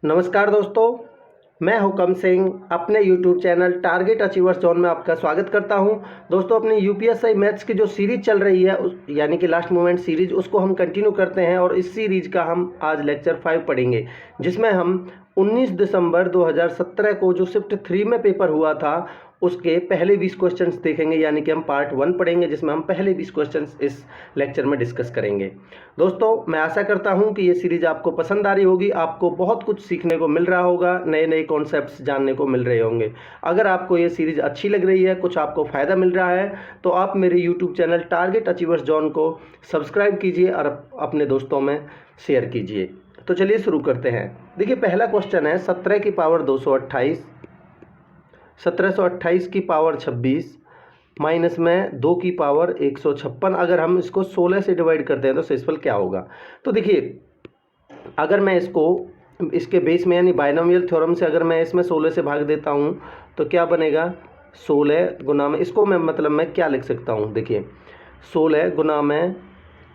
नमस्कार दोस्तों, मैं हुकम सिंह अपने YouTube channel target achievers zone में आपका स्वागत करता हूं। दोस्तों, अपनी यूपीएससी मैथ्स की जो सीरीज़ चल रही है यानी कि लास्ट मोमेंट सीरीज़, उसको हम कंटिन्यू करते हैं और इस सीरीज़ का हम आज लेक्चर 5 पढ़ेंगे, जिसमें हम 19 दिसंबर 2017 को जो शिफ्ट 3 में पेपर हुआ था उसके पहले 20 क्वेश्चंस देखेंगे। यानी कि हम पार्ट 1 पढ़ेंगे जिसमें हम पहले 20 क्वेश्चंस इस लेक्चर में डिस्कस करेंगे। दोस्तों, मैं आशा करता हूं कि ये सीरीज़ आपको पसंद आ रही होगी, आपको बहुत कुछ सीखने को मिल रहा होगा, नए नए कॉन्सेप्ट्स जानने को मिल रहे होंगे। अगर आपको ये सीरीज़ अच्छी लग रही है, कुछ आपको फ़ायदा मिल रहा है, तो आप मेरे YouTube channel target achievers zone को सब्सक्राइब कीजिए और अपने दोस्तों में शेयर कीजिए। तो चलिए शुरू करते हैं। देखिए, पहला क्वेश्चन है 17 की पावर 228, 1728 की पावर 26 माइनस में 2 की पावर 156। अगर हम इसको 16 से डिवाइड करते हैं तो शेषफल क्या होगा। तो देखिए, अगर मैं इसको इसके बेस में यानी बाइनोमियल थ्योरम से अगर मैं इसमें 16 से भाग देता हूँ तो क्या बनेगा, 16 गुना में, इसको मैं मतलब मैं क्या लिख सकता हूँ। देखिए, 16 गुना में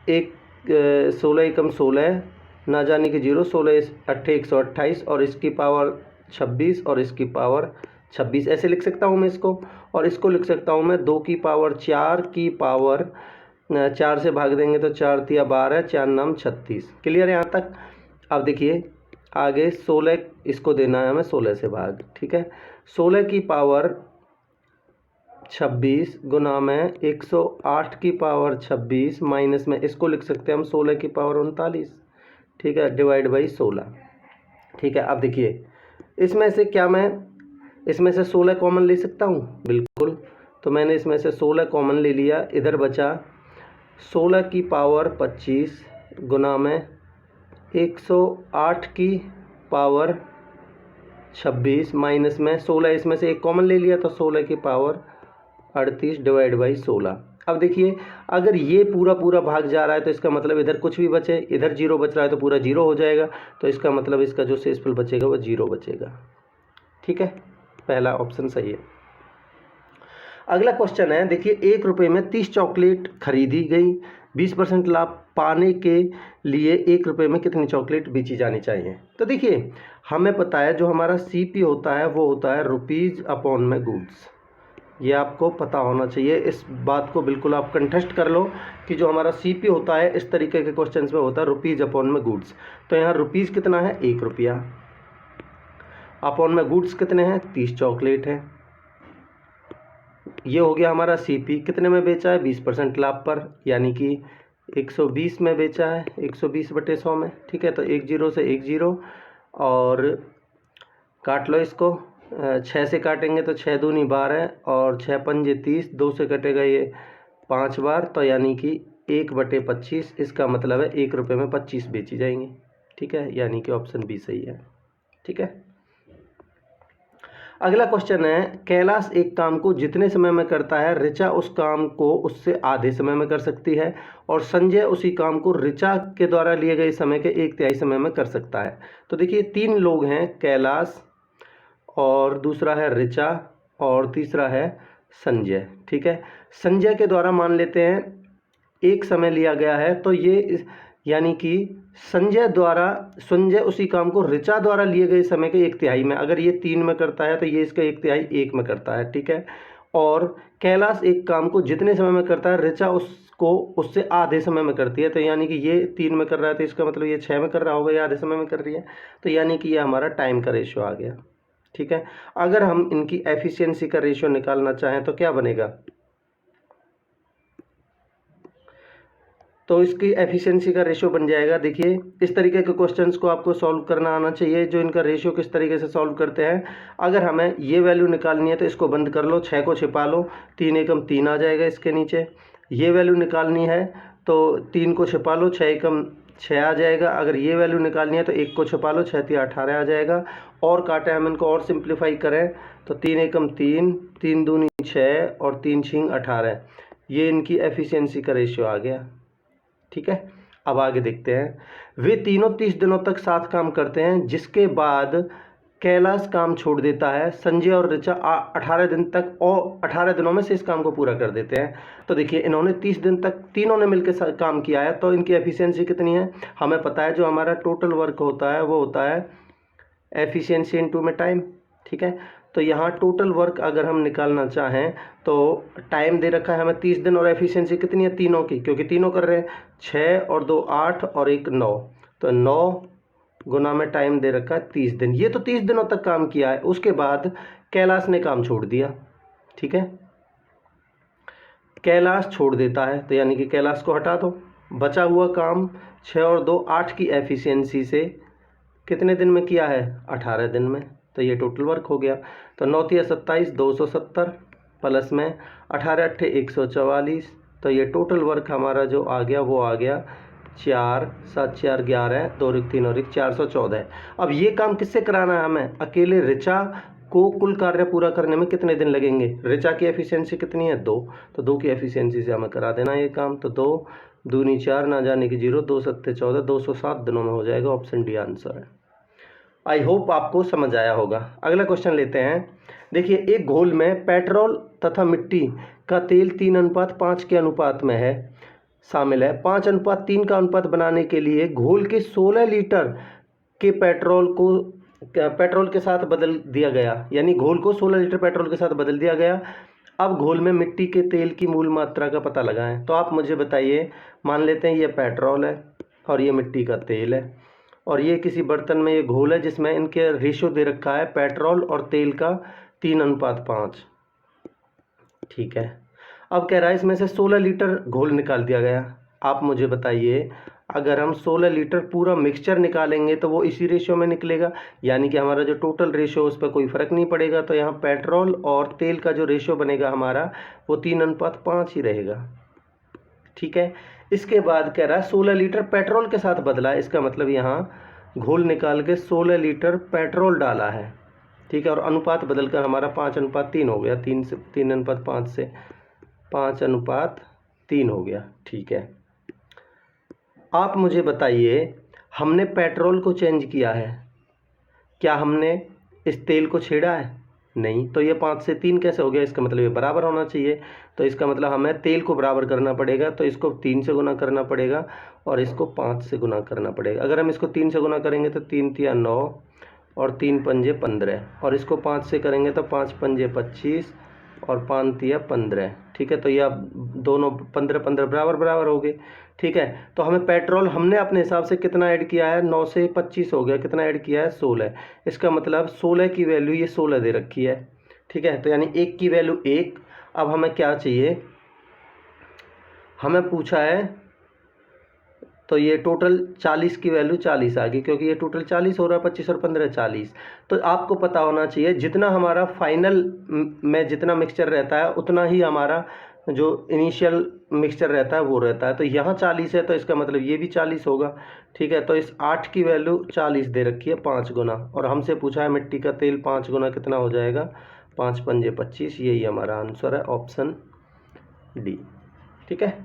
16 एकम 16, ना जाने की 0, 16 अट्ठे 128 और इसकी पावर 26 और इसकी पावर 26, ऐसे लिख सकता हूँ मैं इसको। और इसको लिख सकता हूँ मैं 2 की पावर 4 की पावर 4 से भाग देंगे तो 4 तिया 12, 4 नाम 36। क्लियर है यहाँ तक। अब देखिए आगे 16 इसको देना है हमें 16 से भाग, ठीक है। 16 की पावर 26 गुना में 108 की पावर 26 माइनस में इसको लिख सकते हैं हम 16 की पावर 39, ठीक है, डिवाइड बाई 16, ठीक है। अब देखिए, इसमें से क्या मैं इसमें से 16 कॉमन ले सकता हूँ, बिल्कुल। तो मैंने इसमें से 16 कॉमन ले लिया, इधर बचा 16 की पावर 25 गुना में 108 की पावर 26 माइनस में 16, इसमें से एक कॉमन ले लिया तो 16 की पावर 38 डिवाइड बाई 16। अब देखिए, अगर ये पूरा पूरा भाग जा रहा है तो इसका मतलब इधर कुछ भी बचे, इधर 0 बच रहा है तो पूरा 0 हो जाएगा, तो इसका मतलब इसका जो शेषफल बचेगा वो 0 बचेगा, ठीक है। पहला ऑप्शन सही है। अगला क्वेश्चन है, देखिए, 1 रुपये में 30 चॉकलेट खरीदी गई, 20% लाभ पाने के लिए 1 रुपये में कितनी चॉकलेट बेची जानी चाहिए। तो देखिए, हमें पता है जो हमारा सीपी होता है वो होता है रुपीज़ अपॉन में गुड्स। ये आपको पता होना चाहिए, इस बात को बिल्कुल आप कंठस्थ कर लो कि जो हमारा सीपी होता है इस तरीके के क्वेश्चंस में होता है रुपीज़ अपॉन में गुड्स। तो यहाँ रुपीज़ कितना है, 1 रुपया, अपॉन में गुड्स कितने हैं, 30 चॉकलेट है। ये हो गया हमारा सीपी। कितने में बेचा है, 20% लाभ पर, यानी कि 120 में बेचा है, 120/100 में, ठीक है। तो 1 0 से 1 0 और काट लो इसको, 6 से काटेंगे तो 6 दूनी 12 और 6 पंजे 30, 2 से कटेगा ये 5 बार, तो यानी कि 1/25। इसका मतलब है 1 रुपये में 25 बेची जाएंगी, ठीक है, यानी कि ऑप्शन बी सही है, ठीक है। अगला क्वेश्चन है, कैलाश एक काम को जितने समय में करता है ऋचा उस काम को उससे आधे समय में कर सकती है, और संजय उसी काम को ऋचा के द्वारा लिए गए समय के 1/3 समय में कर सकता है। तो देखिए, 3 लोग हैं, कैलाश और दूसरा है ऋचा और तीसरा है संजय, ठीक है। संजय के द्वारा मान लेते हैं एक समय लिया गया है, तो ये यानी कि संजय उसी काम को ऋचा द्वारा लिए गए समय के 1/3 में, अगर ये 3 में करता है तो ये इसका 1/3 1 में करता है, ठीक है। और कैलाश एक काम को जितने समय में करता है ऋचा उसको उससे आधे समय में करती है, तो यानी कि ये 3 में कर रहा है तो इसका मतलब ये 6 में कर रहा होगा, ये आधे समय में कर रही है, तो यानी कि ये हमारा टाइम का रेशियो आ गया, ठीक है। अगर हम इनकी एफिशिएंसी का रेशियो निकालना चाहें तो क्या बनेगा, तो इसकी एफिशिएंसी का रेशियो बन जाएगा। देखिए, इस तरीके के क्वेश्चंस को आपको सॉल्व करना आना चाहिए, जो इनका रेशियो किस तरीके से सॉल्व करते हैं। अगर हमें ये वैल्यू निकालनी है तो इसको बंद कर लो, 6 को छिपा लो, 3 एकम 3 आ जाएगा इसके नीचे। ये वैल्यू निकालनी है तो 3 को छिपा लो, 6 एकम 6 आ जाएगा। अगर ये वैल्यू निकालनी है तो 1 को छिपा लो, 6 तिया 18 आ जाएगा। और काटे हम इनको और सिंप्लीफाई करें तो 3 एकम 3, 3 दूनी 6 और 3 छींग 18, ये इनकी एफिशिएंसी का रेशियो आ गया, ठीक है। अब आगे देखते हैं, वे तीनों 30 दिनों तक साथ काम करते हैं, जिसके बाद कैलाश काम छोड़ देता है। संजय और ऋचा 18 दिन तक और 18 दिनों में से इस काम को पूरा कर देते हैं। तो देखिए, इन्होंने 30 दिन तक तीनों ने मिलकर काम किया है, तो इनकी एफिशिएंसी कितनी है, हमें पता है जो हमारा टोटल वर्क होता है वो होता है एफिशिएंसी इनटू में टाइम, ठीक है। तो यहाँ टोटल वर्क अगर हम निकालना चाहें तो टाइम दे रखा है हमें 30 दिन, और एफिशिएंसी कितनी है तीनों की, क्योंकि तीनों कर रहे हैं, 6 और 2 8 और 1 9, तो 9 गुना में टाइम दे रखा है 30 दिन। ये तो 30 दिनों तक काम किया है, उसके बाद कैलाश ने काम छोड़ दिया, ठीक है, कैलाश छोड़ देता है, तो यानी कि कैलाश को हटा दो। बचा हुआ काम 6 और 2 8 की एफिशिएंसी से कितने दिन में किया है, 18 दिन में, तो ये टोटल वर्क हो गया। तो 9 तिया 27 270 प्लस में 18 अट्ठे 144, तो ये टोटल वर्क हमारा जो आ गया वो आ गया 4 7 4 11 2 रिक 3 और रिक 414। अब ये काम किससे कराना है हमें, अकेले ऋचा को कुल कार्य पूरा करने में कितने दिन लगेंगे, ऋचा की एफिशिएंसी कितनी है 2, तो 2 की एफिशिएंसी से हमें करा देना ये काम। तो 2 दूनी 4 ना जाने की 0, 2 सत्ते 14, 207 दिनों में हो जाएगा। ऑप्शन डी आंसर है। आई होप आपको समझ आया होगा। अगला क्वेश्चन लेते हैं। देखिए, एक घोल में पेट्रोल तथा मिट्टी का तेल 3:5 के अनुपात में है, शामिल है। 5:3 का अनुपात बनाने के लिए घोल के 16 लीटर के पेट्रोल के साथ बदल दिया गया, यानी घोल को 16 लीटर पेट्रोल के साथ बदल दिया गया। अब घोल में मिट्टी के तेल की मूल मात्रा का पता लगाएं। तो आप मुझे बताइए, मान लेते हैं ये पेट्रोल है और ये मिट्टी का तेल है, और ये किसी बर्तन में ये घोल है जिसमें इनके रेशो दे रखा है पेट्रोल और तेल का 3:5, ठीक है। अब कह रहा है इसमें से 16 लीटर घोल निकाल दिया गया। आप मुझे बताइए, अगर हम 16 लीटर पूरा मिक्सचर निकालेंगे तो वो इसी रेशो में निकलेगा, यानी कि हमारा जो टोटल रेशो उस पर कोई फ़र्क नहीं पड़ेगा। तो यहाँ पेट्रोल और तेल का जो रेशो बनेगा हमारा वो 3:5 ही रहेगा, ठीक है। इसके बाद कह रहा है 16 लीटर पेट्रोल के साथ बदला है, इसका मतलब यहाँ घोल निकाल के 16 लीटर पेट्रोल डाला है, ठीक है, और अनुपात बदलकर हमारा 5:3 हो गया, 3:5 से 5:3 हो गया, ठीक है। आप मुझे बताइए, हमने पेट्रोल को चेंज किया है, क्या हमने इस तेल को छेड़ा है, नहीं, तो ये 5 से 3 कैसे हो गया, इसका मतलब ये बराबर होना चाहिए। तो इसका मतलब हमें तेल को बराबर करना पड़ेगा, तो इसको 3 से गुना करना पड़ेगा और इसको 5 से गुना करना पड़ेगा। अगर हम इसको 3 से गुना करेंगे तो 3 तिया 9 और 3 पंजे 15, और इसको 5 से करेंगे तो 5 पंजे 25 और 5 तिया 15, ठीक है। तो ये अब दोनों 15 15 बराबर बराबर हो गए, ठीक है। तो हमें पेट्रोल हमने अपने हिसाब से कितना ऐड किया है, 9 से 25 हो गया, कितना ऐड किया है 16, इसका मतलब 16 की वैल्यू ये 16 दे रखी है, ठीक है। तो यानी 1 की वैल्यू 1। अब हमें क्या चाहिए, हमें पूछा है, तो ये टोटल 40 की वैल्यू 40 आ गई, क्योंकि ये टोटल 40 हो रहा है, 25 और 15 40। तो आपको पता होना चाहिए जितना हमारा फाइनल में जितना मिक्सचर रहता है उतना ही हमारा जो इनिशियल मिक्सचर रहता है वो रहता है। तो यहाँ 40 है तो इसका मतलब ये भी 40 होगा, ठीक है। तो इस 8 की वैल्यू 40 दे रखी है 5 गुना, और हमसे पूछा है मिट्टी का तेल 5 गुना कितना हो जाएगा, 5 पंजे 25, यही हमारा आंसर है, ऑप्शन डी, ठीक है।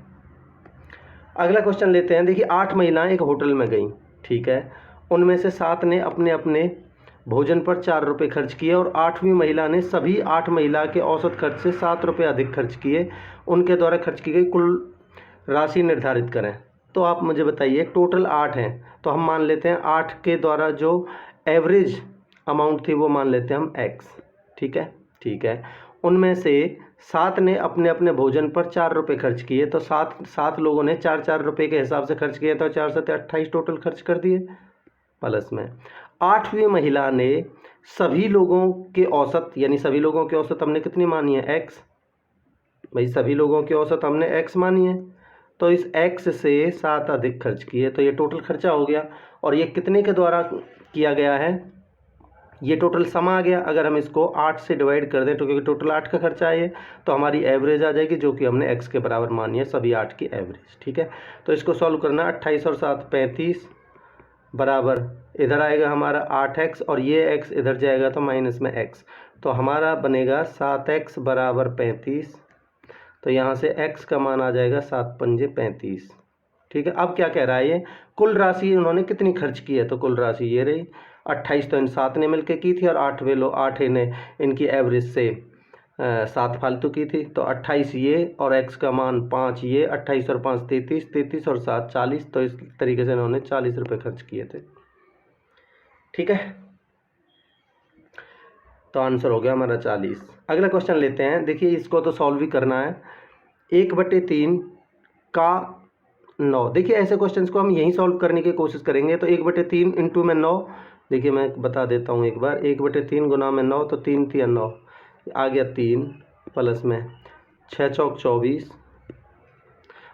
अगला क्वेश्चन लेते हैं। देखिए, 8 महिलाएं एक होटल में गईं, ठीक है, उनमें से 7 ने अपने अपने भोजन पर 4 रुपये खर्च किए और 8वीं महिला ने सभी 8 महिला के औसत खर्च से 7 रुपये अधिक खर्च किए। उनके द्वारा खर्च की गई कुल राशि निर्धारित करें। तो आप मुझे बताइए, टोटल 8 हैं, तो हम मान लेते हैं 8 के द्वारा जो एवरेज अमाउंट थी वो मान लेते हैं हम x, ठीक है, ठीक है। उनमें से 7 ने अपने अपने भोजन पर 4 रुपये खर्च किए, तो 7 लोगों ने 4 रुपये के हिसाब से खर्च किया, तो 4 से 28 टोटल खर्च कर दिए। प्लस में 8वीं महिला ने सभी लोगों के औसत, यानी सभी लोगों के औसत हमने कितनी मानी है, x, भाई सभी लोगों के औसत हमने x मानी है, तो इस x से 7 अधिक खर्च किए, तो ये टोटल खर्चा हो गया। और ये कितने के द्वारा किया गया है, ये टोटल सम आ गया। अगर हम इसको 8 से डिवाइड कर दें तो क्योंकि टोटल 8 का खर्चा है, तो हमारी एवरेज आ जाएगी जो कि हमने x के बराबर मानी है, सभी 8 की एवरेज, ठीक है। तो इसको सॉल्व करना, 28 और 7 35 बराबर इधर आएगा हमारा 8x और ये x इधर जाएगा तो माइनस में x, तो हमारा बनेगा 7x बराबर 35। तो यहाँ से x का मान आ जाएगा 7 पंजे 35, ठीक है। अब क्या कह रहा है ये, कुल राशि उन्होंने कितनी खर्च की है, तो कुल राशि ये रही 28 तो इन 7 ने मिलकर की थी और 8 ने इनकी एवरेज से 7 फालतू की थी, तो 28 ये और x का मान 5 ये, 28 और 5 33, 33 और 7 40, तो इस तरीके से इन्होंने 40 रुपये खर्च किए थे, ठीक है। तो आंसर हो गया हमारा 40। अगला क्वेश्चन लेते हैं। देखिए इसको तो सॉल्व भी करना है। 1/3 का 9। देखिए ऐसे क्वेश्चंस को हम यहीं सॉल्व करने की कोशिश करेंगे। तो 1/3 इंटू में 9, देखिए मैं बता देता हूँ एक बार। 1/3 गुना में 9, तो 3 3 9 आ गया 3, प्लस में 6 चौक 24।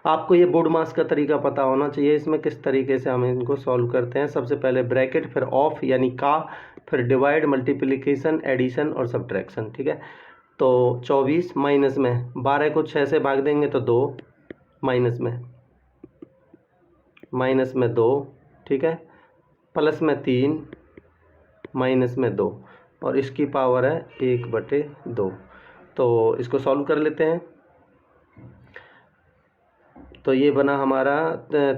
आपको ये बोर्ड मास का तरीका पता होना चाहिए। इसमें किस तरीके से हम इनको सॉल्व करते हैं। सबसे पहले ब्रैकेट, फिर ऑफ यानी का, फिर डिवाइड, मल्टीप्लिकेशन, एडिशन और सब्ट्रैक्शन। ठीक है, तो 24 माइनस में 12 को 6 से भाग देंगे तो 2, माइनस में 2, ठीक है, प्लस में 3, माइनस में 2, और इसकी पावर है 1/2। तो इसको सॉल्व कर लेते हैं। तो ये बना हमारा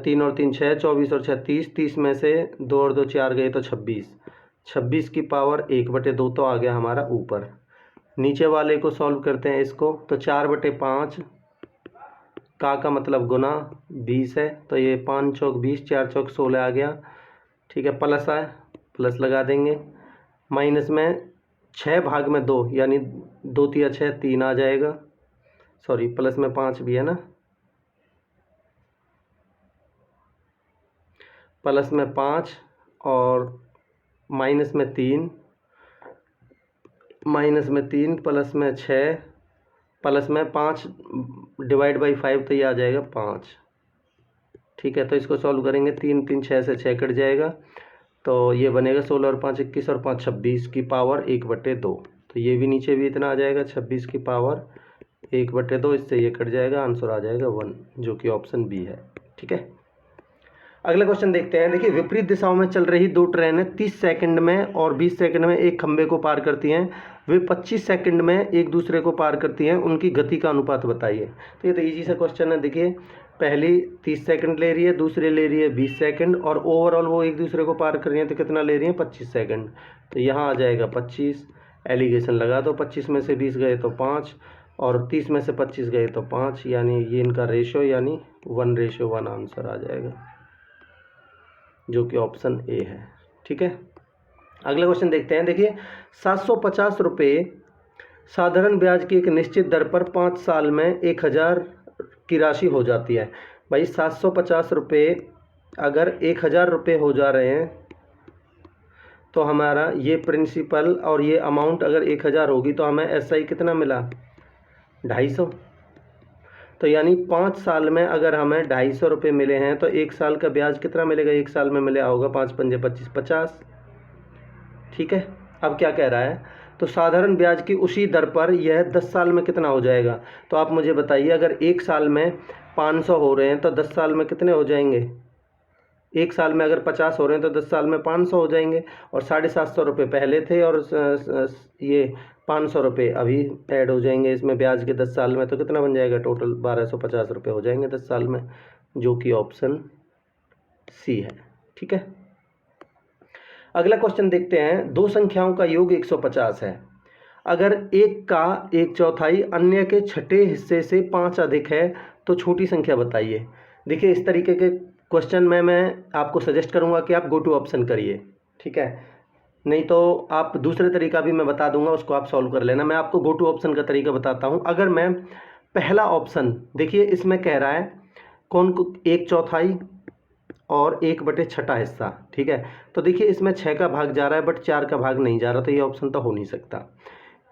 3 और 3 6, 24 और 6 30, 30 में से 2 और 2 4 गए तो 26, 26 की पावर 1/2 तो आ गया हमारा ऊपर। नीचे वाले को सॉल्व करते हैं इसको। तो 4/5 का मतलब गुना 20 है, तो ये 5 चौक 20, 4 चौक 16 आ गया। ठीक है, प्लस है, प्लस लगा देंगे। माइनस में 6 भाग में 2 यानी 2 तिया 6, 3 आ जाएगा। सॉरी, प्लस में 5 भी है ना, प्लस में 5 और माइनस में 3, प्लस में 6, प्लस में 5 डिवाइड बाई 5, तो ये आ जाएगा 5। ठीक है, तो इसको सॉल्व करेंगे। 3 3 6 से 6 कट जाएगा, तो ये बनेगा 16 और 5 21 और 5 26 की पावर 1/2। तो ये भी नीचे भी इतना आ जाएगा, 26 की पावर 1/2। इससे ये कट जाएगा, आंसर आ जाएगा 1, जो कि ऑप्शन बी है। ठीक है, अगला क्वेश्चन देखते हैं। देखिए विपरीत दिशाओं में चल रही 2 ट्रेनें 30 सेकंड में और 20 सेकंड में एक खंबे को पार करती हैं। वे 25 सेकंड में एक दूसरे को पार करती हैं। उनकी गति का अनुपात बताइए। तो ये तो इजी सा क्वेश्चन है। देखिए पहली 30 सेकंड ले रही है, दूसरी ले रही है 20 सेकंड, और ओवरऑल वो एक दूसरे को पार कर रही हैं तो कितना ले रही हैं, 25 सेकंड। तो यहाँ आ जाएगा 25, एलिगेशन लगा दो। 25 में से 20 गए तो 5, और 30 में से 25 गए तो 5, यानी ये इनका रेशो यानी 1:1 आंसर आ जाएगा, जो कि ऑप्शन ए है। ठीक है, अगला क्वेश्चन देखते हैं। देखिए 750 रुपये साधारण ब्याज की एक निश्चित दर पर 5 साल में 1000 की राशि हो जाती है। भाई 750 रुपये अगर 1000 रुपये हो जा रहे हैं तो हमारा ये प्रिंसिपल और ये अमाउंट अगर 1000 होगी तो हमें एसआई कितना मिला, 250। तो यानी 5 साल में अगर हमें 250 रुपये मिले हैं तो 1 साल का ब्याज कितना मिलेगा, 1 साल में मिला होगा 5 पंजे 25, 50। ठीक है, अब क्या कह रहा है, तो साधारण ब्याज की उसी दर पर यह 10 साल में कितना हो जाएगा। तो आप मुझे बताइए, अगर 1 साल में 500 हो रहे हैं तो 10 साल में कितने हो जाएंगे। 1 साल में अगर 50 हो रहे हैं तो 10 साल में 500 हो जाएंगे, और 750 रुपये पहले थे और ये 500 रुपये अभी ऐड हो जाएंगे इसमें ब्याज के 10 साल में, तो कितना बन जाएगा, टोटल 1250 रुपये हो जाएंगे 10 साल में, जो कि ऑप्शन सी है। ठीक है, अगला क्वेश्चन देखते हैं। 2 संख्याओं का योग 150 है। अगर एक का 1/4 अन्य के छठे हिस्से से 5 अधिक है तो छोटी संख्या बताइए। देखिए इस तरीके के क्वेश्चन में मैं आपको सजेस्ट करूंगा कि आप गो टू ऑप्शन करिए। ठीक है, नहीं तो आप दूसरे तरीका भी मैं बता दूंगा, उसको आप सॉल्व कर लेना। मैं आपको गो टू ऑप्शन का तरीका बताता हूं। अगर मैं पहला ऑप्शन, देखिए इसमें कह रहा है कौन को 1/4 और 1/6 हिस्सा। ठीक है, तो देखिए इसमें 6 का भाग जा रहा है बट 4 का भाग नहीं जा रहा, तो ये ऑप्शन तो हो नहीं सकता।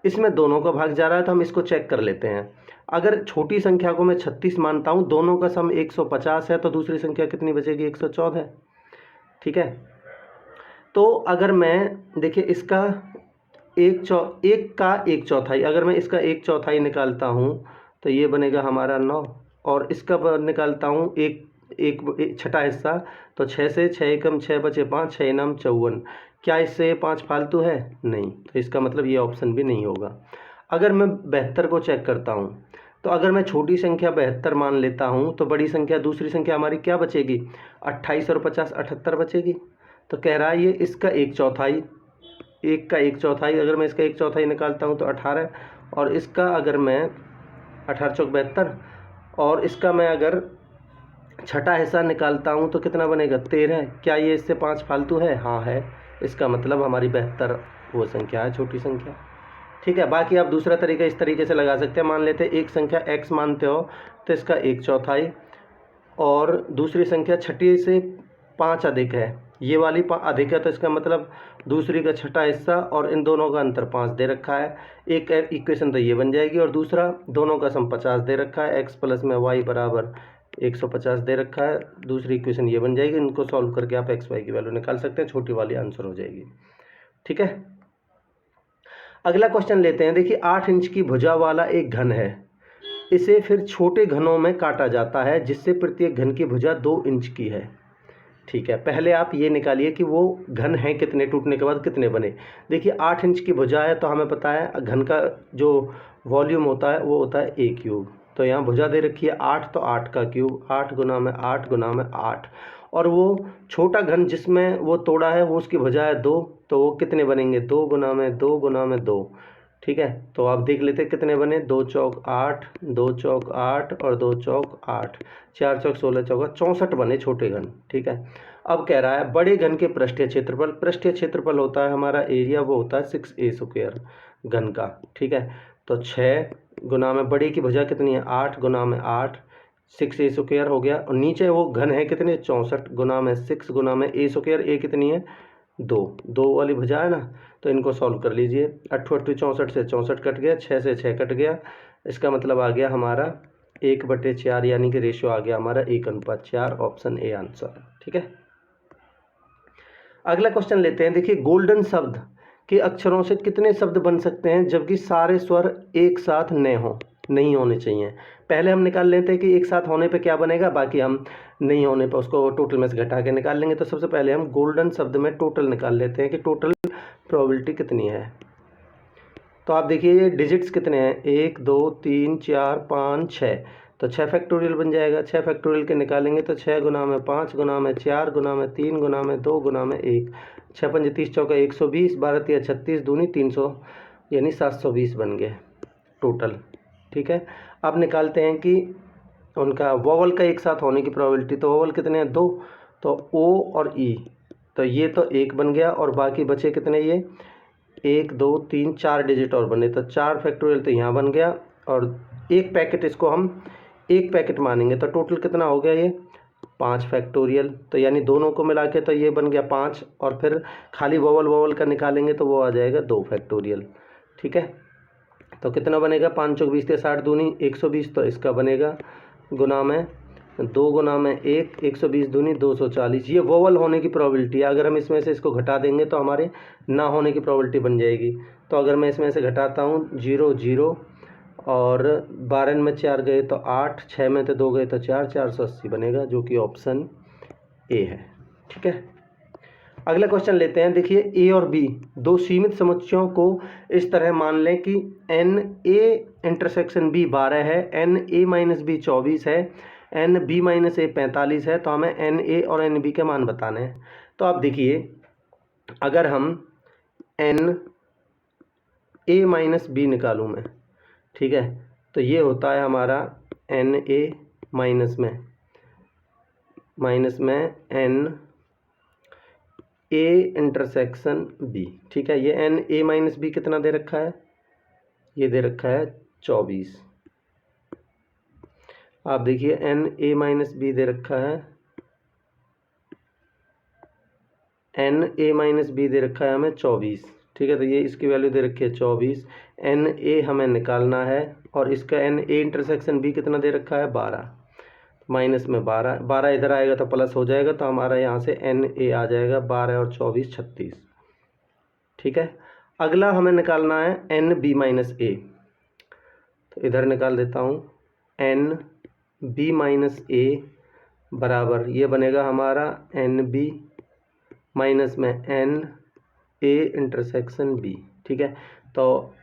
इसमें दोनों का भाग जा रहा है, तो हम इसको चेक कर लेते हैं। अगर छोटी संख्या को मैं 36 मानता हूं, दोनों का सम 150 है, तो दूसरी संख्या कितनी बचेगी, 114। ठीक है, तो अगर मैं देखिए इसका 1 का 1/4, अगर मैं इसका 1/4 निकालता हूं तो ये बनेगा हमारा 9, और इसका निकालता हूं एक छठा हिस्सा, तो 6 से 6 कम 6 बचे 5, 6 नाम 54। क्या इससे 5 फालतू है, नहीं, तो इसका मतलब ये ऑप्शन भी नहीं होगा। अगर मैं 72 को चेक करता हूँ, तो अगर मैं छोटी संख्या 72 मान लेता हूँ तो बड़ी संख्या दूसरी संख्या हमारी क्या बचेगी, 28 और 50 78 बचेगी। तो कह रहा है ये इसका 1/4, 1 का 1/4, अगर मैं इसका 1/4 निकालता हूँ तो 18, और इसका अगर मैं 18 चौक 72, और इसका मैं अगर छठा हिस्सा निकालता हूँ तो कितना बनेगा, 13। क्या ये इससे 5 फालतू है, हाँ है। इसका मतलब हमारी 72 वो संख्या है, छोटी संख्या। ठीक है। बाकी आप दूसरा तरीका इस तरीके से लगा सकते हैं, मान लेते हैं एक संख्या x मानते हो तो इसका 1/4 और दूसरी संख्या छठी से 5 अधिक है, ये वाली अधिक है तो इसका मतलब दूसरी का छठा हिस्सा और इन दोनों का अंतर 5 दे रखा है। एक इक्वेशन तो ये बन जाएगी और दूसरा दोनों का सम 50 दे रखा है, x प्लस में y बराबर 150 दे रखा है, दूसरी इक्वेशन ये बन जाएगी। इनको सॉल्व करके आप x y की वैल्यू निकाल सकते हैं, छोटी वाली आंसर हो जाएगी। ठीक है। अगला क्वेश्चन लेते हैं। देखिए 8 इंच की भुजा वाला एक घन है, इसे फिर छोटे घनों में काटा जाता है जिससे प्रत्येक घन की भुजा 2 इंच की है। ठीक है, पहले आप ये निकालिए कि वो घन है कितने, टूटने के बाद कितने बने। देखिए 8 इंच की भुजा है तो हमें पता है घन का जो वॉल्यूम होता है वो होता है a क्यूब। तो यहाँ भुजा दे रखी है 8, तो 8 का क्यूब 8 गुना में 8 गुना में 8। और वो छोटा घन जिसमें वो तोड़ा है वो उसकी भुजा है 2, तो वो कितने बनेंगे 2 गुना में 2 गुना में 2। ठीक है, तो आप देख लेते कितने बने, 2 चौक 8, 2 चौक 8 और 2 चौक 8, 4 चौक 16 चौका 64 बने छोटे घन। ठीक है, अब कह रहा है बड़े घन के पृष्ठीय क्षेत्रफल। पृष्ठीय क्षेत्रफल होता है हमारा एरिया, वो होता है 6a स्क्वायर घन का। ठीक है, तो 6 गुना में बड़े की भुजा कितनी है 8 गुना में 8, 6a स्क्वायर हो गया। और नीचे वो घन है कितने 64 गुना में 6 गुना में a स्क्वायर, a कितनी है 2 वाली भुजा है ना। तो इनको सॉल्व कर लीजिए, 8 8 64 से 64 कट गया, 6 से 6 कट गया, इसका मतलब आ गया हमारा 1/4, यानी कि रेशियो आ गया हमारा 1:4। Option A answer. ठीक है, अगला क्वेश्चन लेते हैं। देखिए गोल्डन शब्द के अक्षरों से कितने शब्द बन सकते हैं जबकि सारे स्वर एक साथ नहीं होने चाहिए। पहले हम निकाल लेते हैं कि एक साथ होने पे क्या बनेगा, बाकी हम नहीं होने पे उसको टोटल में से घटा के निकाल लेंगे। तो सबसे पहले हम गोल्डन शब्द में टोटल निकाल लेते हैं कि टोटल प्रोबेबिलिटी कितनी है। तो आप देखिए ये डिजिट्स कितने हैं, 1 2 3 4 5 6, तो 6 फैक्टोरियल बन जाएगा। 6 फैक्टोरियल के निकालेंगे तो 6 गुना में 5 गुना में 4 गुना में 3 गुना में 2 गुना में 1, 6 पंजे 30 चौका 120, 12 तिया 36 दूनी 300, यानी 720 बन गए टोटल। ठीक है, अब निकालते हैं कि उनका वोवल का एक साथ होने की प्रोबेबिलिटी। तो वोवल कितने हैं 2, तो ओ और ई, तो ये तो 1 बन गया और बाकी बचे कितने, ये 1 2 3 4 डिजिट और बने, तो 4 फैक्टोरियल तो यहाँ बन गया और एक पैकेट, इसको हम एक पैकेट मानेंगे। तो टोटल कितना हो गया ये 5 फैक्टोरियल, तो यानी दोनों को मिला के तो ये बन गया 5, और फिर खाली वोवल का निकालेंगे तो वो आ जाएगा 2 फैक्टोरियल। ठीक है, तो कितना बनेगा 5 चौक 20 60 दूनी 120, तो इसका बनेगा गुना में 2 गुना में 1, 120 दूनी 240। ये वोवल होने की प्रोबेबिलिटी है। अगर हम इसमें से इसको घटा देंगे तो हमारे ना होने की प्रोबेबिलिटी बन जाएगी। तो अगर मैं इसमें से घटाता हूँ 0 0 और 12 में 4 गए तो 8, 6 में तो 2 गए तो 4, 480 बनेगा, जो कि ऑप्शन ए है। ठीक है, अगला क्वेश्चन लेते हैं। देखिए ए और बी दो सीमित समुच्चयों को इस तरह मान लें कि एन ए इंटरसेक्शन बी 12 है, एन ए माइनस बी 24 है, एन बी माइनस ए 45 है। तो हमें एन ए और एन बी के मान बताने हैं। तो आप देखिए अगर हम एन ए माइनस बी निकालूँ मैं, ठीक है, तो ये होता है हमारा एन ए माइनस में एन ए इंटरसेक्शन बी। ठीक है, ये एन ए माइनस बी कितना दे रखा है, ये दे रखा है 24। आप देखिए एन ए माइनस बी दे रखा है, एन ए माइनस बी दे रखा है हमें 24। ठीक है, तो ये इसकी वैल्यू दे रखी है 24, एन ए हमें निकालना है और इसका एन ए इंटरसेक्शन बी कितना दे रखा है 12, माइनस में 12, 12 इधर आएगा तो प्लस हो जाएगा, तो हमारा यहाँ से एन ए आ जाएगा 12 और 24 36। ठीक है, अगला हमें निकालना है एन बी माइनस ए। तो इधर निकाल देता हूँ, एन बी माइनस ए बराबर ये बनेगा हमारा एन बी माइनस में एन ए इंटरसेक्शन बी। ठीक है, तो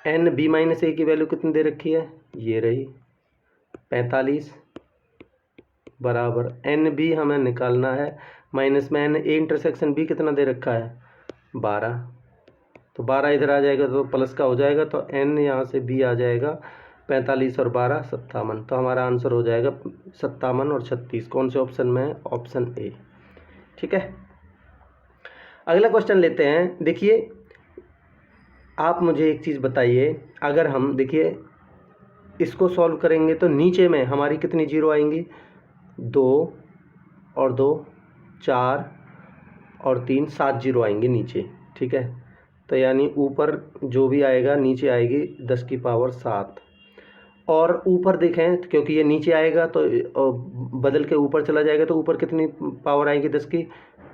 एन बी माइनस ए की वैल्यू कितनी दे रखी है, ये रही 45 बराबर एन बी हमें निकालना है माइनस में एन ए इंटरसेक्शन बी कितना दे रखा है 12, तो 12 इधर आ जाएगा तो प्लस का हो जाएगा, तो एन यहाँ से बी आ जाएगा 45 और 12 57। तो हमारा आंसर हो जाएगा 57 और 36। कौन से ऑप्शन में है, ऑप्शन ए। ठीक है, अगला क्वेश्चन लेते हैं। देखिए आप मुझे एक चीज़ बताइए, अगर हम देखिए इसको सॉल्व करेंगे तो नीचे में हमारी कितनी जीरो आएंगी, 2 और 2 4 और 3 7 जीरो आएंगे नीचे, ठीक है। तो यानी ऊपर जो भी आएगा नीचे आएगी 10 की पावर 7, और ऊपर देखें क्योंकि ये नीचे आएगा तो बदल के ऊपर चला जाएगा, तो ऊपर कितनी पावर आएगी 10 की,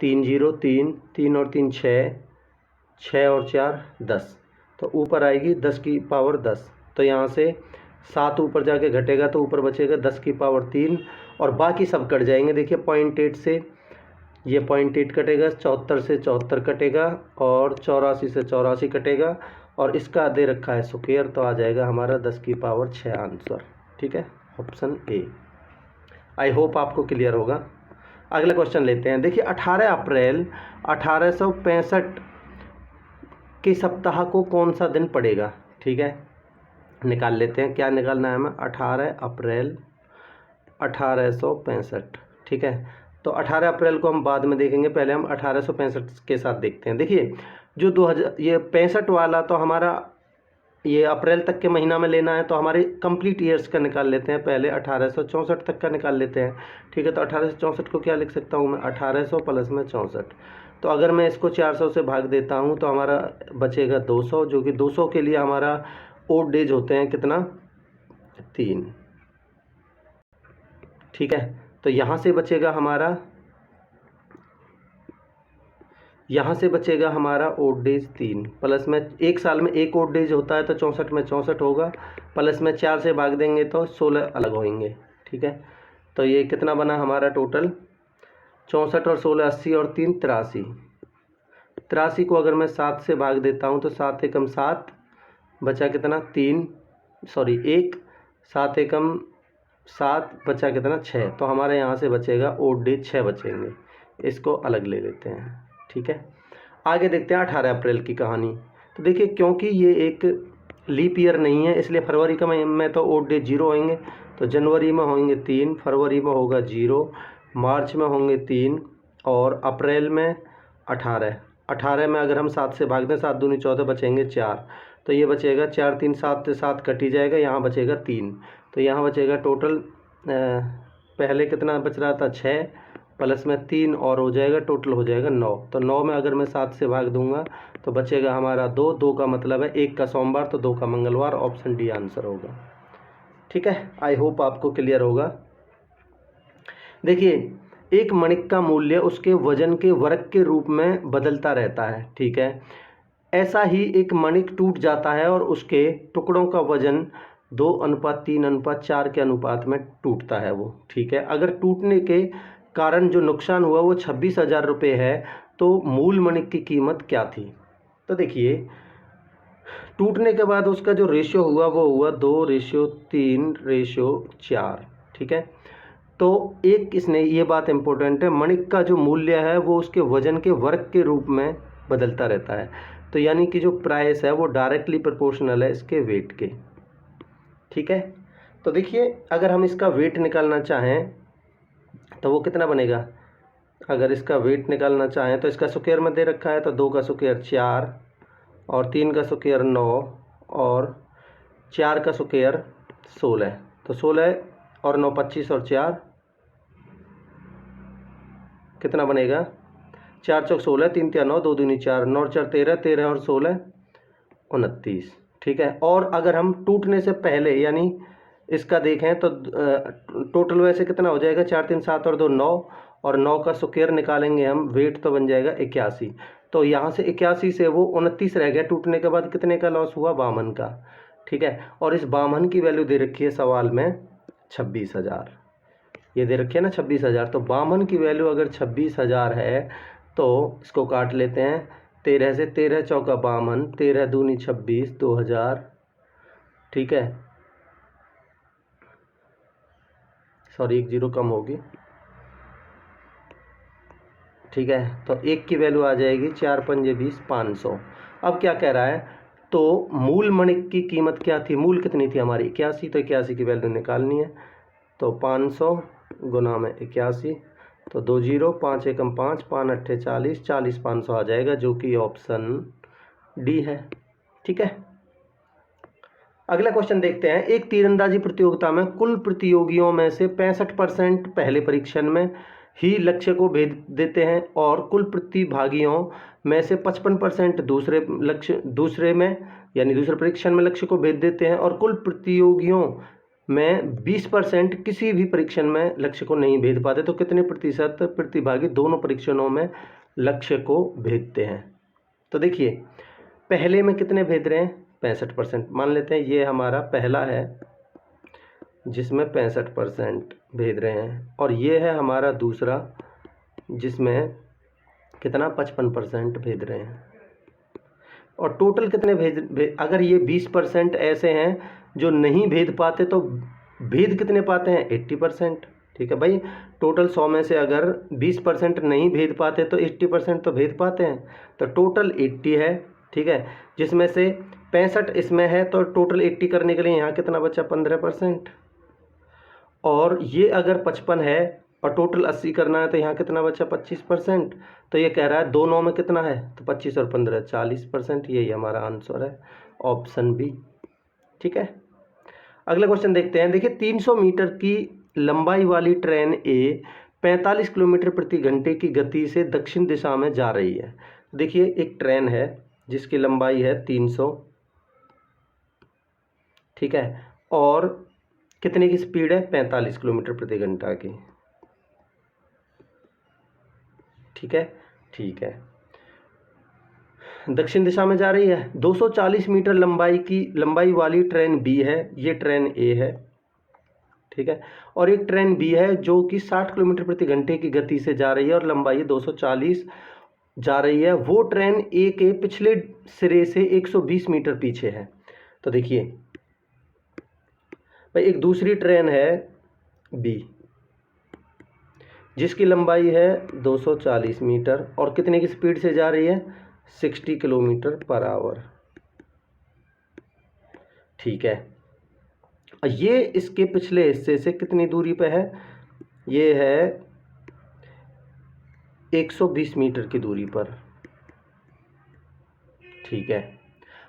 3 जीरो 3 3 और 3 6, 6 और 4 10, तो ऊपर आएगी 10 की पावर 10। तो यहाँ से 7 ऊपर जाके घटेगा तो ऊपर बचेगा 10 की पावर 3, और बाकी सब कट जाएंगे। देखिए 0.8 से ये 0.8 कटेगा, 74 से 74 कटेगा, और 84 से 84 कटेगा, और इसका दे रखा है स्क्वायर, तो आ जाएगा हमारा 10 की पावर 6 आंसर, ठीक है, ऑप्शन ए। आई होप आपको क्लियर होगा। अगला क्वेश्चन लेते हैं। देखिए 18 अप्रैल 1865 के सप्ताह को कौन सा दिन पड़ेगा, ठीक है, निकाल लेते हैं। क्या निकालना है हमें, 18 अप्रैल 1865, ठीक है। तो 18 अप्रैल को हम बाद में देखेंगे, पहले हम 1865 के साथ देखते हैं। देखिए जो 2000 ये 65 वाला तो हमारा ये अप्रैल तक के महीना में लेना है, तो हमारे कंप्लीट ईयर्स का निकाल लेते हैं। पहले 1864 तक का निकाल लेते हैं, ठीक है। तो 1864 को क्या लिख सकता हूँ मैं, 1800 प्लस में 64। तो अगर मैं इसको 400 से भाग देता हूँ तो हमारा बचेगा 200, जो कि 200 के लिए हमारा ओड डेज होते हैं कितना, 3, ठीक है। तो यहाँ से बचेगा हमारा ओड डेज 3, प्लस में एक साल में एक ओड डेज होता है तो 64 में 64 होगा, प्लस में 4 से भाग देंगे तो 16 अलग होंगे, ठीक है। तो ये कितना बना हमारा टोटल, 64 और 16 80 और 3 83। 83 को अगर मैं 7 से भाग देता हूँ तो 7 एकम 7 बचा कितना 3, सॉरी 1, 7 एकम 7 बचा कितना 6। तो हमारे यहाँ से बचेगा ओड डेज 6 बचेंगे, इसको अलग ले लेते हैं, ठीक है। आगे देखते हैं 18 अप्रैल की कहानी। तो देखिए क्योंकि ये एक लीप ईयर नहीं है इसलिए फरवरी का में तो ओड डेज 0 होंगे, तो जनवरी में होंगे 3, फरवरी में होगा 0, मार्च में होंगे 3, और अप्रैल में 18। 18 में अगर हम 7 से भाग दें, 7 दूनी 14 बचेंगे 4, तो ये बचेगा 4 3 7 से 7 कट ही जाएगा, यहाँ बचेगा 3। तो यहाँ बचेगा टोटल पहले कितना बच रहा था 6, प्लस में 3 और हो जाएगा, टोटल हो जाएगा 9। तो 9 में अगर मैं 7 से भाग दूंगा तो बचेगा हमारा 2, 2 का मतलब है 1 का सोमवार तो 2 का मंगलवार, ऑप्शन डी आंसर होगा, ठीक है। आई होप आपको क्लियर होगा। देखिए एक मणिक का मूल्य उसके वजन के वर्ग के रूप में बदलता रहता है, ठीक है। ऐसा ही एक मणिक टूट जाता है और उसके टुकड़ों का वजन 2:3:4 के अनुपात में टूटता है वो, ठीक है। अगर टूटने के कारण जो नुकसान हुआ वो 26,000 रुपये है, तो मूल मणिक की कीमत क्या थी। तो देखिए टूटने के बाद उसका जो रेशियो हुआ वो हुआ 2:3:4, ठीक है। तो एक इसने ये बात इम्पोर्टेंट है, मणिक का जो मूल्य है वो उसके वजन के वर्ग के रूप में बदलता रहता है, तो यानी कि जो प्राइस है वो डायरेक्टली प्रोपोर्शनल है इसके वेट के, ठीक है। तो देखिए अगर हम इसका वेट निकालना चाहें तो वो कितना बनेगा, अगर इसका वेट निकालना चाहें तो इसका स्क्वायर में दे रखा है, तो 2 का स्क्वायर 4 और 3 का स्क्वायर 9 और 4 का स्क्वायर 16, तो 16 और 9 25 और 4 कितना बनेगा, 4 चौक 16, 3 तिया 9, 2 दूनी 4, 9 4 13, 13 और 16 29, ठीक है। और अगर हम टूटने से पहले यानी इसका देखें तो टोटल वैसे कितना हो जाएगा, 4 3 7 और 2 9, और 9 का स्क्वायर निकालेंगे हम, वेट तो बन जाएगा 81। तो यहाँ से 81 से वो 29 रह गया, टूटने के बाद कितने का लॉस हुआ, 52 का, ठीक है। और इस 52 की वैल्यू दे रखी है सवाल में 26,000, ये दे रखी है ना 26,000। तो 52 की वैल्यू अगर 26,000 है तो इसको काट लेते हैं, 13 से, 13 चौका 52, 13 दूनी 26, 2000, ठीक है, सॉरी 1 0 कम होगी, ठीक है। तो 1 की वैल्यू आ जाएगी 4 पंजे 20, 500। अब क्या कह रहा है, तो मूल मणिक की कीमत क्या थी, मूल कितनी थी हमारी 81, तो 81 की वैल्यू निकालनी है, तो 500 गुना में 81, तो 2 0, 5 एकम 5, 5 अट्ठे 40, 40 500 आ जाएगा, जो कि ऑप्शन डी है, ठीक है। अगला क्वेश्चन देखते हैं। एक तीरंदाजी प्रतियोगिता में कुल प्रतियोगियों में से 65% पहले परीक्षण में ही लक्ष्य को भेद देते हैं और कुल प्रतिभागियों में से 55% दूसरे में यानी दूसरे परीक्षण में लक्ष्य को भेद देते हैं और कुल प्रतियोगियों में 20% किसी भी परीक्षण में लक्ष्य को नहीं भेद पाते। तो कितने प्रतिशत प्रतिभागी दोनों परीक्षणों में लक्ष्य को भेदते हैं? तो देखिए, पहले में कितने भेद रहे हैं? 65%। मान लेते हैं ये हमारा पहला है जिसमें 65% भेद रहे हैं, और ये है हमारा दूसरा जिसमें कितना 55% भेद रहे हैं। और टोटल कितने भेद अगर ये 20% ऐसे हैं जो नहीं भेद पाते, तो भेद कितने पाते हैं? 80%। ठीक है भाई, टोटल 100 में से अगर 20% नहीं भेद पाते तो 80% तो भेद पाते हैं, तो टोटल 80 है। ठीक है, जिसमें से 65 इसमें है, तो टोटल 80 करने के लिए यहाँ कितना बचा? 15%। और ये अगर 55 है और टोटल 80 करना है, तो यहाँ कितना बचा? 25%। तो ये कह रहा है 2 9 में कितना है? तो 25 और 15 40%। यही हमारा आंसर है, ऑप्शन बी। ठीक है, अगला क्वेश्चन देखते हैं। देखिए, 300 मीटर की लंबाई वाली ट्रेन ए 45 किलोमीटर प्रति घंटे की गति से दक्षिण दिशा में जा रही है। देखिए, एक ट्रेन है जिसकी लंबाई है 300, ठीक है, और कितने की स्पीड है? 45 किलोमीटर प्रति घंटा की। ठीक है, ठीक है, दक्षिण दिशा में जा रही है। 240 मीटर लंबाई वाली ट्रेन बी है, ये ट्रेन ए है। ठीक है, और एक ट्रेन बी है जो कि 60 किलोमीटर प्रति घंटे की गति से जा रही है और लंबाई 240 जा रही है। वो ट्रेन ए के पिछले सिरे से 120 मीटर पीछे है। तो देखिए भाई, एक दूसरी ट्रेन है बी जिसकी लंबाई है 240 मीटर और कितने की स्पीड से जा रही है? 60 किलोमीटर पर आवर। ठीक है, ये इसके पिछले हिस्से से कितनी दूरी पे है? ये है 120 मीटर की दूरी पर। ठीक है,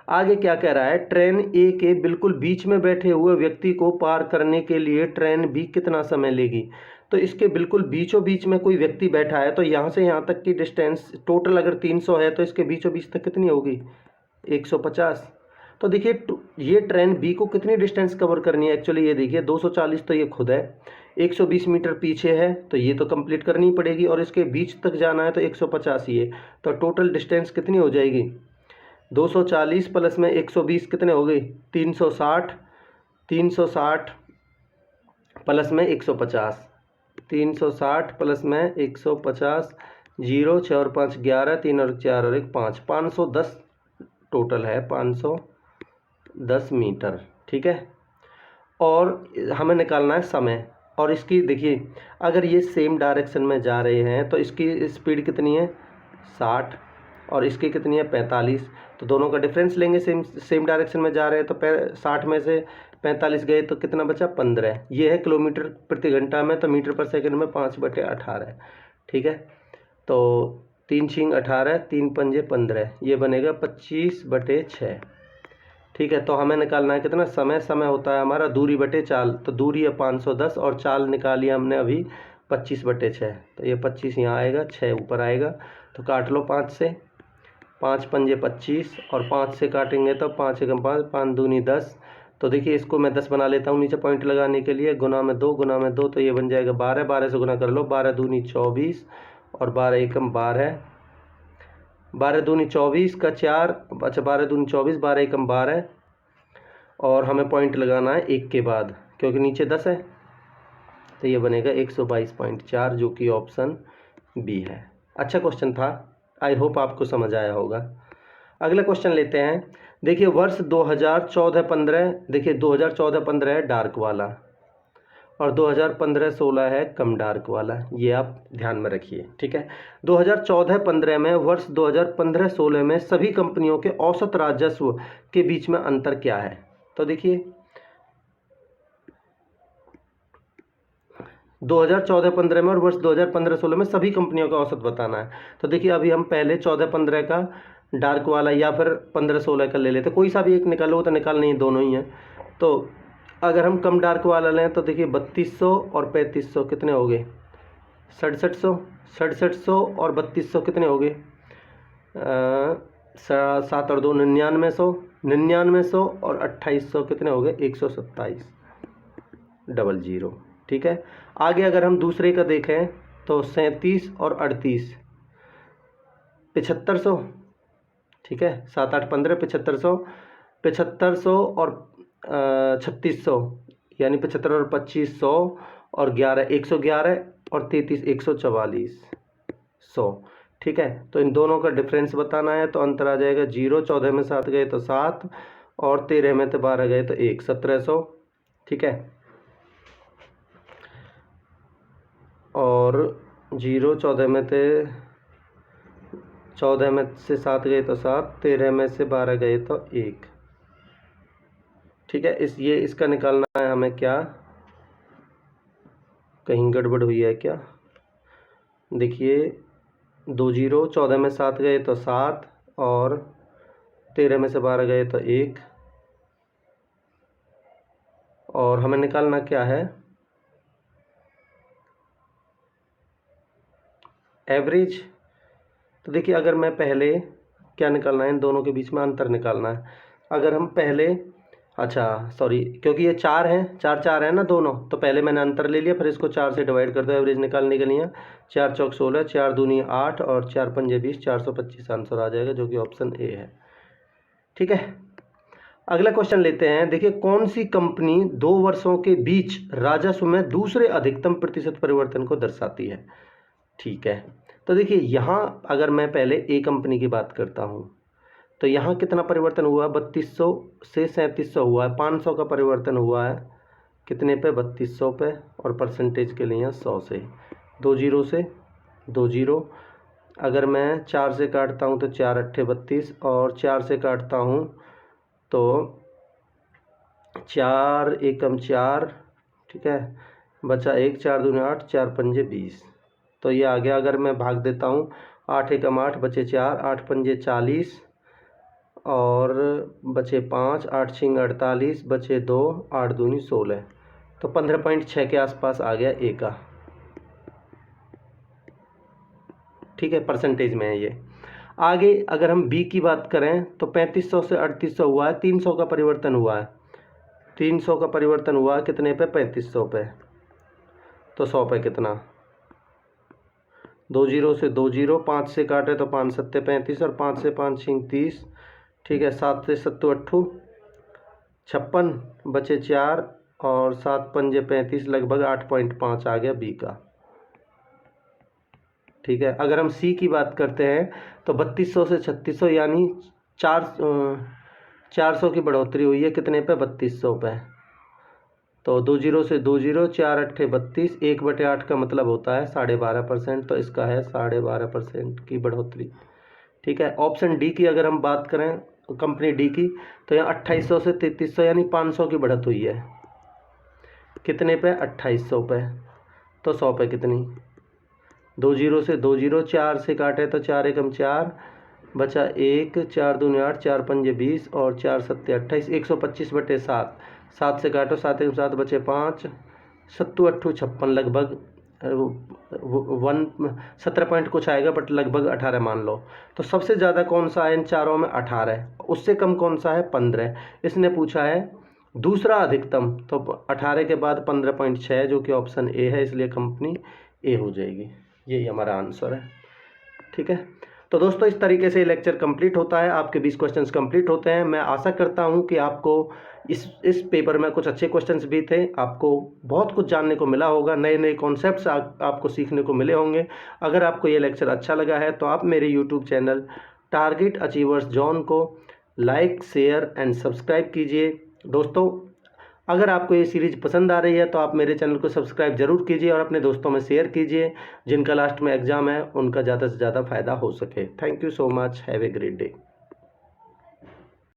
आगे क्या कह रहा है? ट्रेन ए के बिल्कुल बीच में बैठे हुए व्यक्ति को पार करने के लिए ट्रेन बी कितना समय लेगी? तो इसके बिल्कुल बीचों बीच में कोई व्यक्ति बैठा है, तो यहाँ से यहाँ तक की डिस्टेंस टोटल अगर 300 है, तो इसके बीचों बीच तक कितनी होगी? 150। तो देखिए, ये ट्रेन बी को कितनी डिस्टेंस कवर करनी है? एक्चुअली ये देखिए, 240 तो ये खुद है, 120 मीटर पीछे है, तो ये तो कंप्लीट करनी पड़ेगी, और इसके बीच तक जाना है तो 150 ये, तो टोटल डिस्टेंस कितनी हो जाएगी? 240 प्लस में 120 कितने हो गई? 360। 360 प्लस में 150, 360 प्लस में 150, 0 6 और 5 11, 3 और 4 और 1 5, 510 टोटल है, 510 मीटर। ठीक है, और हमें निकालना है समय। और इसकी देखिए, अगर ये सेम डायरेक्शन में जा रहे हैं तो इसकी स्पीड कितनी है? 60, और इसकी कितनी है? 45। तो दोनों का डिफरेंस लेंगे, सेम डायरेक्शन में जा रहे हैं, तो 60 में से 45 गए तो कितना बचा? 15। ये है किलोमीटर प्रति घंटा में, तो मीटर पर सेकंड में 5/18। ठीक है, तो 3 छींग 18, 3 पंजे 15, ये बनेगा 25/6। ठीक है, तो हमें निकालना है कितना समय? समय होता है हमारा दूरी बटे चाल, तो दूरी है 510 और चाल निकाली हमने अभी 25/6, तो ये 25 यहाँ आएगा, 6 ऊपर आएगा, तो काट लो 5 से, 5 पंजे 25 और 5 से काटेंगे तो 5 एकम 5, 5 दूनी 10। तो देखिए, इसको मैं 10 बना लेता हूँ नीचे पॉइंट लगाने के लिए, गुना में 2 गुना में 2, तो ये बन जाएगा 12, 12 से गुना कर लो, 12 दूनी 24 और 12 एकम 12, 12 दूनी 24 का 4, अच्छा 12 दूनी 24, 12 एकम 12, और हमें पॉइंट लगाना है 1 के बाद क्योंकि नीचे 10 है, तो ये बनेगा 122.4, जो कि ऑप्शन बी है। अच्छा क्वेश्चन था, आई होप आपको समझ आया होगा। अगला क्वेश्चन लेते हैं। देखिए, वर्ष 2014-15, देखिए 2014-15 है डार्क वाला और 2015-16 है कम डार्क वाला, ये आप ध्यान में रखिए। ठीक है, 2014-15 में, वर्ष 2015-16 में सभी कंपनियों के औसत राजस्व के बीच में अंतर क्या है? तो देखिए, 2014-15 में और वर्ष 2015-16 में सभी कंपनियों का औसत बताना है। तो देखिए, अभी हम पहले 14-15 का डार्क वाला या फिर 15-16 का ले लेते, कोई सा भी एक निकालो, तो निकाल नहीं, दोनों ही है। तो अगर हम कम डार्क वाला लें तो देखिए 3200 और 3500 कितने हो गए, 6700, 6700 और 3200 कितने हो गए, 7 और 2 9900, 9900 और 2800 कितने हो गए, 127 00। ठीक है। आगे अगर हम दूसरे का देखें तो 37 और 38 7500। ठीक है, 7 8 15 7500, 7500 और 3600 यानी 75 और 2500 और 11 111 और 33 144 ठीक है। तो इन दोनों का डिफरेंस बताना है, तो अंतर आ जाएगा 0, 14 में 7 गए तो 7 और 13 में तो 12 गए तो 1, 1700। ठीक है, और 0 14 में थे, 14 में से 7 गए तो 7, 13 में से 12 गए तो 1। ठीक है, ये इसका निकालना है हमें, क्या कहीं गड़बड़ हुई है क्या, देखिए 2 0, 14 में 7 गए तो 7 और 13 में से 12 गए तो 1, और हमें निकालना क्या है, एवरेज। तो देखिए अगर मैं पहले क्या निकालना है, इन दोनों के बीच में अंतर निकालना है। अगर हम पहले, अच्छा सॉरी, क्योंकि ये 4 हैं, 4 4 है ना दोनों, तो पहले मैंने अंतर ले लिया, फिर इसको 4 से डिवाइड कर दो एवरेज निकालने के लिए। 4 चौक 16, 4 दूनी 8 और 4 पंजे 20, 425 आंसर आ जाएगा, जो कि ऑप्शन ए है। ठीक है, अगला क्वेश्चन लेते हैं। देखिए कौन सी कंपनी 2 वर्षों के बीच राजस्व में दूसरे अधिकतम प्रतिशत परिवर्तन को दर्शाती है। ठीक है, तो देखिए यहाँ अगर मैं पहले ए कंपनी की बात करता हूँ, तो यहाँ कितना परिवर्तन हुआ, 3200 से 3700 हुआ है, 500 का परिवर्तन हुआ है, कितने पे, 3200 पे, और परसेंटेज के लिए 100 से, 2 0 से 2 0। अगर मैं 4 से काटता हूँ तो 4 8 32, और 4 से काटता हूँ तो 4 एकम 4, ठीक है, बचा 1, 4 दूनी 8, 4 पंजे 20, तो ये आ गया। अगर मैं भाग देता हूँ, 8 एकम 8 बचे 4, 8 पंजे 40 और बचे 5, 8 छिंग 48, बचे 2, 8 दूनी 16, तो 15.6 के आसपास आ गया ए का। ठीक है, परसेंटेज में है ये। आगे अगर हम बी की बात करें तो 3500 से 3800 हुआ है, 300 का परिवर्तन हुआ है, 300 का परिवर्तन हुआ है कितने पे, 3500 पे, तो 100 पे कितना, 2 0 से 2 0, 5 से काटे तो 5 7 35 और 5 से 5 छिंग 30। ठीक है, 7 से 7 8 56, बचे 4 और 7 पंजे 35, लगभग 8.5 आ गया बी का। ठीक है, अगर हम सी की बात करते हैं तो 3200 से 3600 यानी 400 की बढ़ोतरी हुई है, कितने पे, 3200 पे, तो 2 0 से 2 0, 4 8 32, 1/8 का मतलब होता है 12.5%, तो इसका है 12.5% की बढ़ोतरी। ठीक है, ऑप्शन डी की अगर हम बात करें, कंपनी डी की, तो यहाँ 2800 से 3300 यानी 500 की बढ़त हुई है, कितने पे, 2800 पे, तो 100 पे कितनी, 2 0 से 2 0, 4 से काटे तो 4 एकम 4, बचा 1, 4 दूनी 8, 4 पंजे 20 और 4 सत्ते 28, 125/7, 7 से काटो 7 एकम 7, बचे 5, 7 8 56, लगभग 17 पॉइंट कुछ आएगा, बट लगभग 18 मान लो। तो सबसे ज़्यादा कौन सा है इन चारों में, 18, उससे कम कौन सा है, 15। इसने पूछा है दूसरा अधिकतम, तो 18 के बाद 15.6 जो कि ऑप्शन ए है, इसलिए कंपनी ए हो जाएगी, यही हमारा आंसर है। ठीक है, तो दोस्तों इस तरीके से लेक्चर कंप्लीट होता है, आपके 20 क्वेश्चंस कंप्लीट होते हैं। मैं आशा करता हूं कि आपको इस पेपर में कुछ अच्छे क्वेश्चंस भी थे, आपको बहुत कुछ जानने को मिला होगा, नए नए कॉन्सेप्ट्स आपको सीखने को मिले होंगे। अगर आपको ये लेक्चर अच्छा लगा है तो आप मेरे YouTube channel target achievers John को लाइक, शेयर एंड सब्सक्राइब कीजिए। दोस्तों अगर आपको ये सीरीज़ पसंद आ रही है तो आप मेरे चैनल को सब्सक्राइब जरूर कीजिए और अपने दोस्तों में शेयर कीजिए, जिनका लास्ट में एग्ज़ाम है उनका ज़्यादा से ज़्यादा फ़ायदा हो सके। Thank you so much, have a great day.